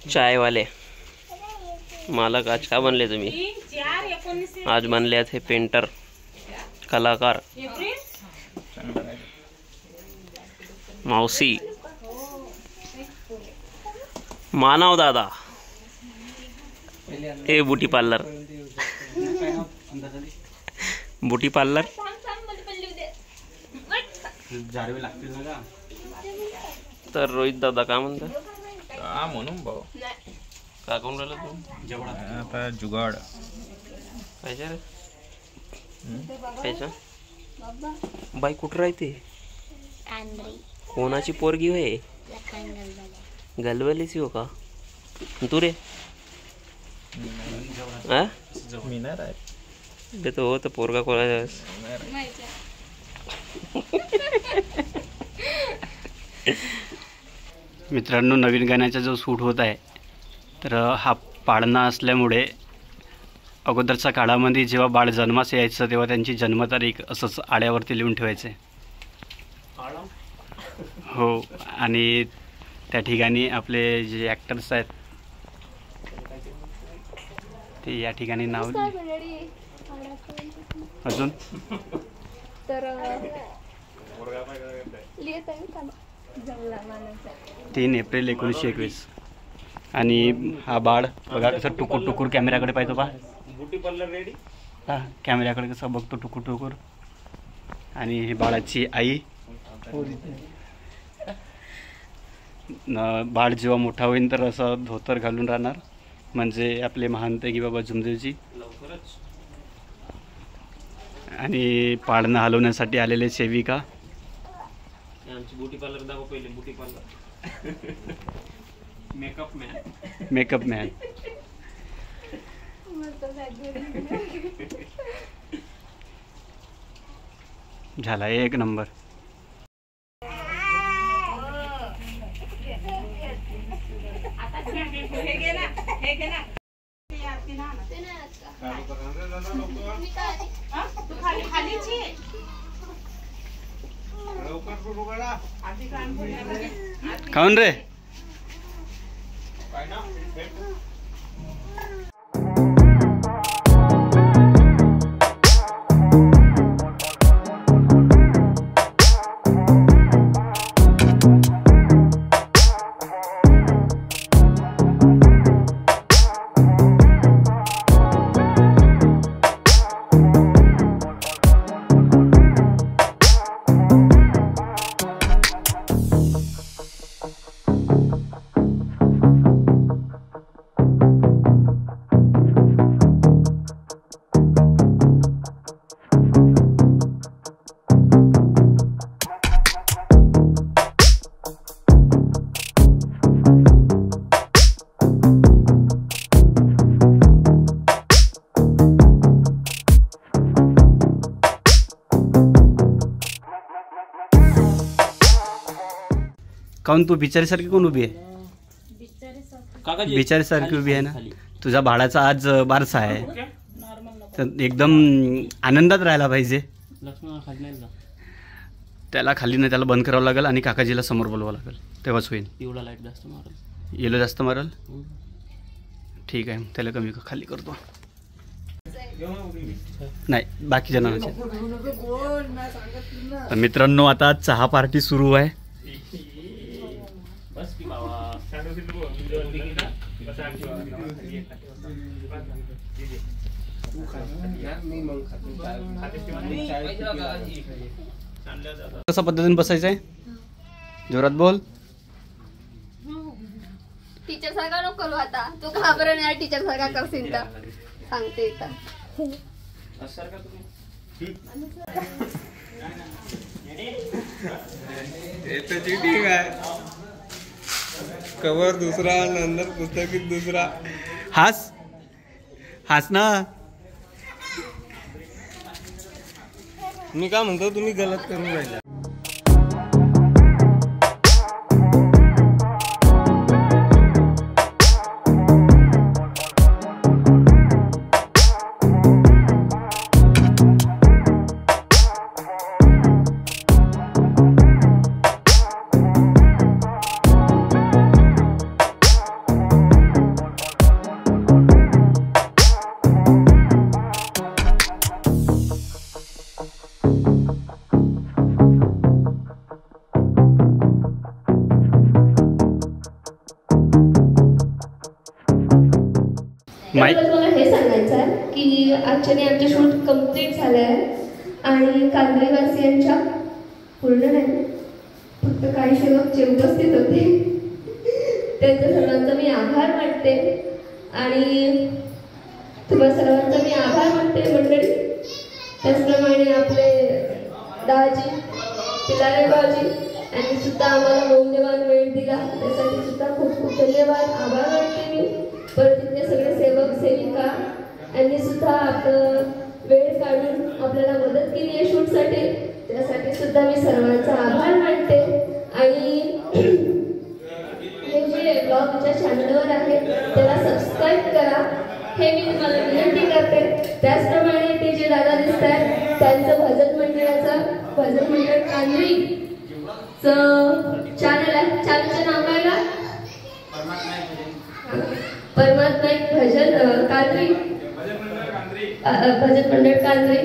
चाय वाले मालक आज का बनले तुम्ही? आज बनले आहेत हे पेंटर कलाकार मावशी मानव दादा ए ब्युटी पार्लर ब्युटी पार्लर तर रोहित दादा का म्हणता? का म्हणून भाऊ का कोण राहिला तू? आता जुगाड पाहिजे रे पाहिजे बाई कुठं राहते? कोणाची पोरगी होय? गलवलीची हो का तू रे? मी नाही राहत ते तो हो तर पोरगा कोणाचा? मित्रांनो नवीन गाण्याचा जो शूट होत आहे तर हा पाळणा असल्यामुळे अगोदरच्या काळामध्ये जेव्हा बाळ जन्मास यायचं तेव्हा त्यांची जन्मतारीख असंच आड्यावरती लिहून ठेवायचे हो. आणि त्या ठिकाणी आपले जे ॲक्टर्स आहेत ते या ठिकाणी नाव अजून तर 3 एप्रिल 1921 आणि हा बाळ बघा कसं टुकूर टुकूर कॅमेऱ्याकडे पाहतो पा ब्युटी पार्लर रेडी हा कॅमेऱ्याकडे कसं बघतो टुकूर टुकूर. आणि ही बाळाची आई बाळ जेव्हा मोठा होईल तर असं धोतर घालून राहणार म्हणजे आपले महानते बाबा जुमदेवजी. आणि पाळणं हलवण्यासाठी आलेले सेविका आमची ब्युटी पार्लर दाखव पहिले ब्युटी पार्लर मेकअप मॅन झाला एक नंबर. खाऊन रे काऊन तू बिचारीसारखी कोण उभी आहे? बिचारीसारखी उभी आहे ना. तुझ्या बाळाचा आज बारसा आहे तर एकदम आनंदात राहायला पाहिजे. त्याला खाली नाही त्याला बंद करावं लागेल आणि काकाजीला समोर बोलवावं लागेल तेव्हाच होईल. पिवळा लाईट जास्त मारल येलो जास्त मारल ठीक आहे त्याला कमी खाली करतो नाही बाकी जणांचे. तर मित्रांनो आता चहा पार्टी सुरू आहे. कशा पद्धतीने बसायचं आहे? जोरात बोल. टीचर सारखा नको करू आता. तू घाबरण यार टीचर सारखा करशील तर सांगते इथं. ठीक आहे कवर दुसरा नंतर पुस्तकीत दुसरा. हास हास ना. मी काय म्हणतो तुम्ही गलत करून राहिला. त्याबद्दल मला हे सांगायचं आहे की ॲक्च्युली आमचे शूट कम्प्लीट झालं आहे आणि कांद्रेवासियांच्या पूर्ण नाही फक्त काही सेवक जे उपस्थित होते त्यांच्या सर्वांचा मी आभार मानते आणि तुम्हा सर्वांचा मी आभार मानते मंडळी. त्याचप्रमाणे आपले दाजी पिलारे बाजी यांनी सुद्धा आम्हाला मौल्यवान वेळ दिला त्यासाठी सुद्धा खूप खूप धन्यवाद आभार मानते मी. परत तिथले सगळे सेवक सेविका यांनी सुद्धा आपलं वेळ काढून आपल्याला मदत केली आहे शूटसाठी त्यासाठी सुद्धा मी सर्वांचा आभार मानते. आणि हे जे ब्लॉगच्या चॅनलवर आहे त्याला सबस्क्राईब करा हे मी तुम्हाला विनंती करते. त्याचप्रमाणे ते जे दादा दिसत आहेत त्यांचं भजन मंडळ कांद्रीचं चॅनल आहे. चॅनलचं नाव काय आहे? परमात्मा भजन कांद्री भजन मंडळ कांद्री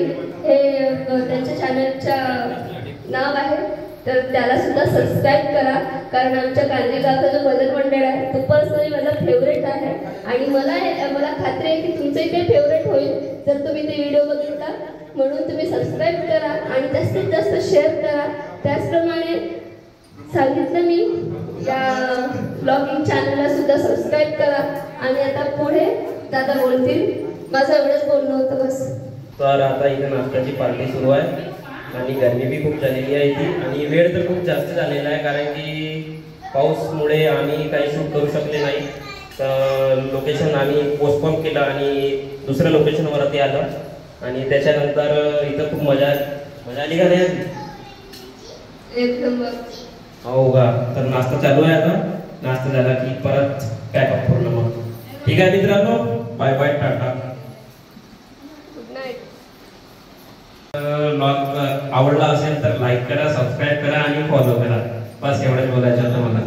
हे त्यांच्या चॅनलच्या नाव आहे. तर त्याला सुद्धा सबस्क्राईब करा कारण आमच्या कांद्री गावचा जो भजन मंडळ आहे तो पर्सनली माझा फेवरेट आहे आणि मला खात्री आहे की तुमचंही काही फेवरेट होईल जर तुम्ही ते व्हिडिओ बघितला. म्हणून तुम्ही सबस्क्राईब करा आणि जास्तीत जास्त शेअर करा. त्याचप्रमाणे सांगितलं मी या ब्लॉगिंग चॅनलला सुद्धा सबस्क्राईब करा. आणि आता पुढे दादा बोलतील. माझं एवढंच बोलणं होतं बस. तर आता इथे नाश्त्याची पार्टी सुरू आहे आणि गरमी बी खूप झालेली आहे इथे आणि वेळ तर खूप जास्त झालेला आहे कारण की पाऊसमुळे आम्ही काही शूट करू शकले नाही. तर लोकेशन आम्ही पोस्टपोन केलं आणि दुसऱ्या लोकेशनवरती आलं आणि त्याच्यानंतर इथं खूप मजा आली का नाही? एक नंबर. हो का? तर नाश्ता चालू आहे आता. नाश्ता झाला की परत काय पूर्ण मग. ठीक आहे मित्रांनो, bye bye, tata. Good night. Blog आवडला असेल तर लाईक करा, सबस्क्राईब करा आणि फॉलो करा. बस एवढंच बोलायचं होतं मला.